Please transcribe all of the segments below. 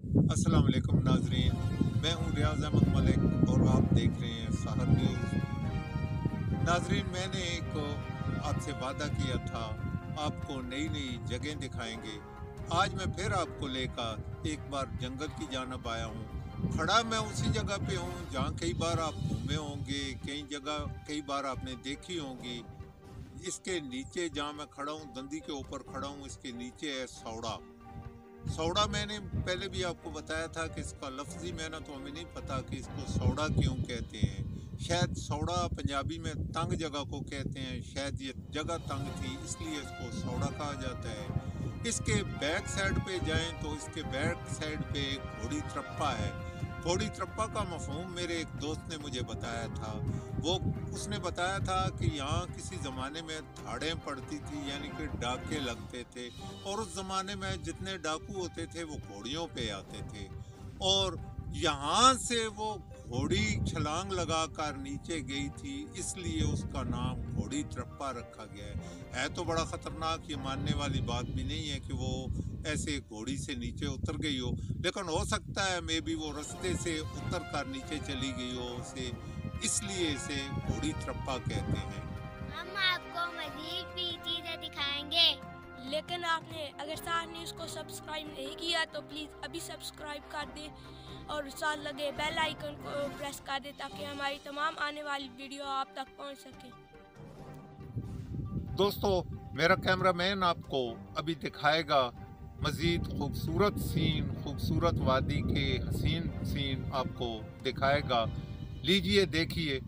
अस्सलाम वालेकुम नाजरीन। मैं हूं रियाज अहमद मलिक और आप देख रहे हैं सहर न्यूज़। नाजरीन, मैंने एक आपसे वादा किया था, आपको नई नई जगह दिखाएंगे। आज मैं फिर आपको लेकर एक बार जंगल की जानब आया हूँ। खड़ा मैं उसी जगह पे हूँ जहाँ कई बार आप घूमे होंगे, कई बार आपने देखी होंगी। इसके नीचे जहाँ मैं खड़ा हूँ, दंदी के ऊपर खड़ा हूँ, इसके नीचे है सौड़ा। सौड़ा मैंने पहले भी आपको बताया था कि इसका लफ्जी माना तो हमें नहीं पता कि इसको सौड़ा क्यों कहते हैं। शायद सौड़ा पंजाबी में तंग जगह को कहते हैं, शायद ये जगह तंग थी इसलिए इसको सौड़ा कहा जाता है। इसके बैक साइड पे जाएं तो इसके बैक साइड पे एक घोड़ी त्रप्पा है। घोड़ी त्रप्पा का मफहूम मेरे एक दोस्त ने मुझे बताया था। वो उसने बताया था कि यहाँ किसी ज़माने में धाड़ें पड़ती थी, यानी कि डाके लगते थे, और उस ज़माने में जितने डाकू होते थे वो घोड़ियों पे आते थे, और यहाँ से वो घोड़ी छलांग लगाकर नीचे गई थी, इसलिए उसका नाम घोड़ी त्रप्पा रखा गया है तो बड़ा ख़तरनाक, ये मानने वाली बात भी नहीं है कि वो ऐसे घोड़ी से नीचे उतर गई हो, लेकिन हो सकता है मे बी वो रास्ते से उतर कर नीचे चली गई हो उसे, इसलिए इसे घोड़ी त्रप्पा कहते हैं। हम आपको मजीद भी चीजें दिखाएंगे। लेकिन आपने अगर साथ न्यूज़ को सब्सक्राइब नहीं किया तो प्लीज़ अभी सब्सक्राइब कर दें और साथ लगे बेल आइकन को प्रेस कर दें ताकि हमारी तमाम आने वाली वीडियो आप तक पहुंच सके। दोस्तों, मेरा कैमरामैन आपको अभी दिखाएगा मज़ीद खूबसूरत सीन, खूबसूरत वादी के हसीन सीन आपको दिखाएगा। लीजिए, देखिए।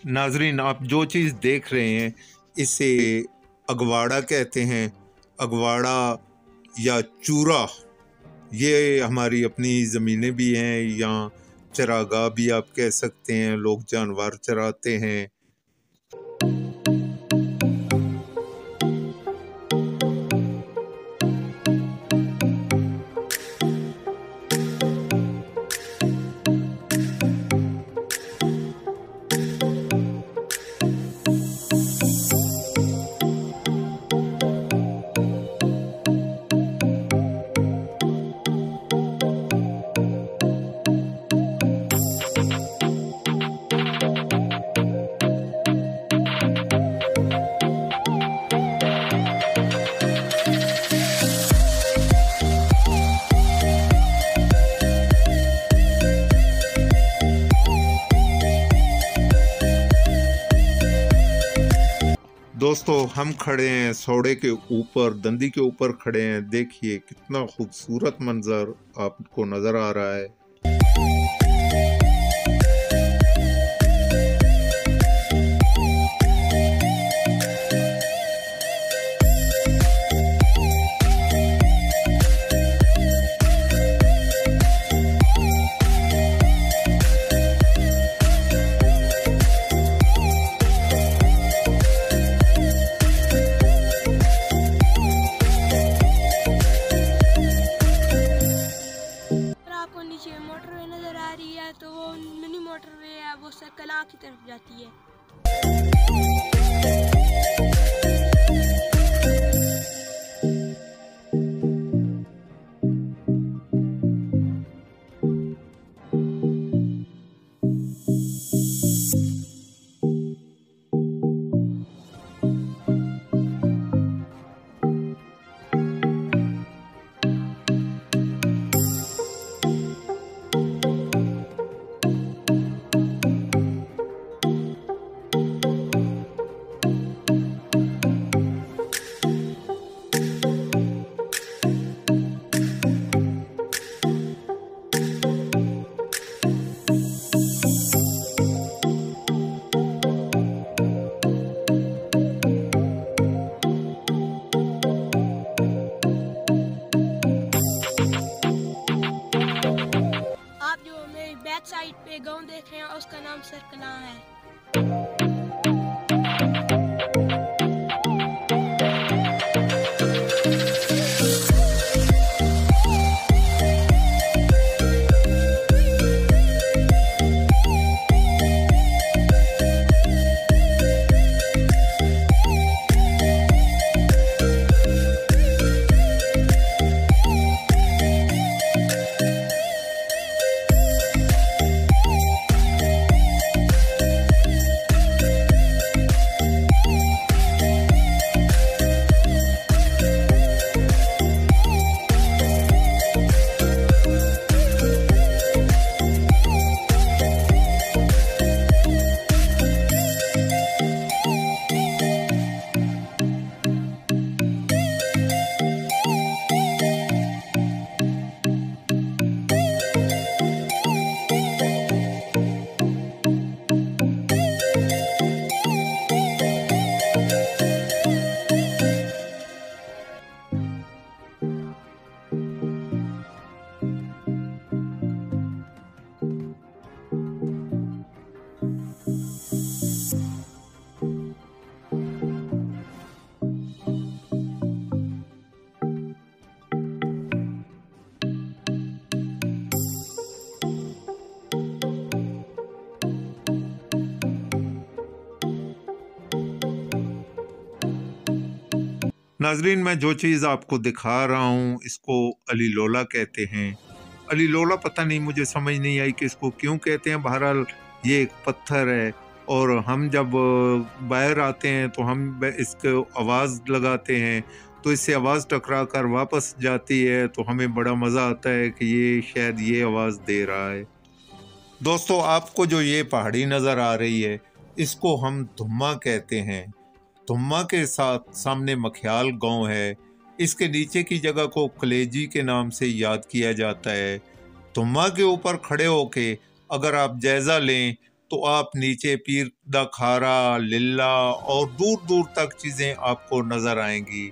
नाजरीन, आप जो चीज़ देख रहे हैं इसे अगवाड़ा कहते हैं। अगवाड़ा या चूरा, ये हमारी अपनी ज़मीनें भी हैं, या चरागाह भी आप कह सकते हैं, लोग जानवर चराते हैं। दोस्तों, हम खड़े हैं सौड़े के ऊपर, दंदी के ऊपर खड़े हैं। देखिए कितना खूबसूरत मंजर आपको नज़र आ रहा है। नीचे मोटरवे नज़र आ रही है तो वो मिनी मोटरवे है, वो सरकला की तरफ जाती है। नाजरीन, मैं जो चीज़ आपको दिखा रहा हूँ इसको अली लोला कहते हैं। अली लोला पता नहीं, मुझे समझ नहीं आई कि इसको क्यों कहते हैं। बहरहाल ये एक पत्थर है और हम जब बाहर आते हैं तो हम इसको आवाज़ लगाते हैं तो इससे आवाज़ टकरा कर वापस जाती है, तो हमें बड़ा मज़ा आता है कि ये शायद ये आवाज़ दे रहा है। दोस्तों, आपको जो ये पहाड़ी नज़र आ रही है इसको हम धुम्मा कहते हैं। धुम्मा के साथ सामने मखियाल गांव है। इसके नीचे की जगह को कलेजी के नाम से याद किया जाता है। धुम्मा के ऊपर खड़े होके अगर आप जायजा लें तो आप नीचे पीर दा खारा, लिल्ला और दूर दूर तक चीजें आपको नजर आएंगी।